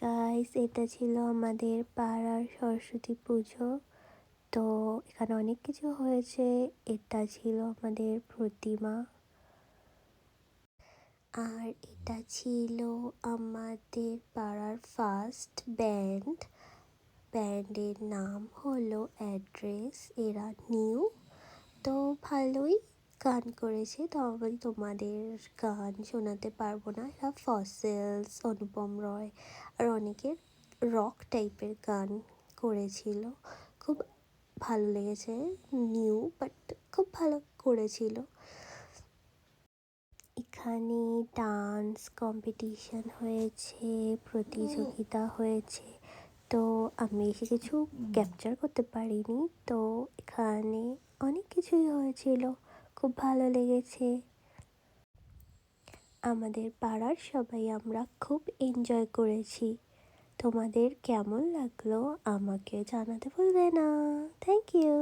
Guys, এটা ছিল আমাদের পাড়ার সরস্বতী পুজো। তো এখানে অনেক কিছু হয়েছে। এটা ছিল আমাদের প্রতিমা, আর এটা ছিল আমাদের পাড়ার ফার্স্ট ব্যান্ডের নাম হলো অ্যাড্রেস। এরা নিউ, তো ভালোই গান করেছে। তো আমি তোমাদের গান শোনাতে পারবো না। এরা ফসিলস, অনুপম রয় আর অনেকের রক টাইপের গান করেছিল। খুব ভালো লেগেছে। নিউ বাট খুব ভালো করেছিল। এখানে ডান্স কম্পিটিশন হয়েছে, প্রতিযোগিতা হয়েছে। তো আমি এসে কিছু ক্যাপচার করতে পারিনি। তো এখানে অনেক কিছুই হয়েছিল, খুব ভালো লেগেছে। আমাদের পাড়ার সবাই আমরা খুব এনজয় করেছি। তোমাদের কেমন লাগলো আমাকে জানাতে ভুলবে না। Thank you.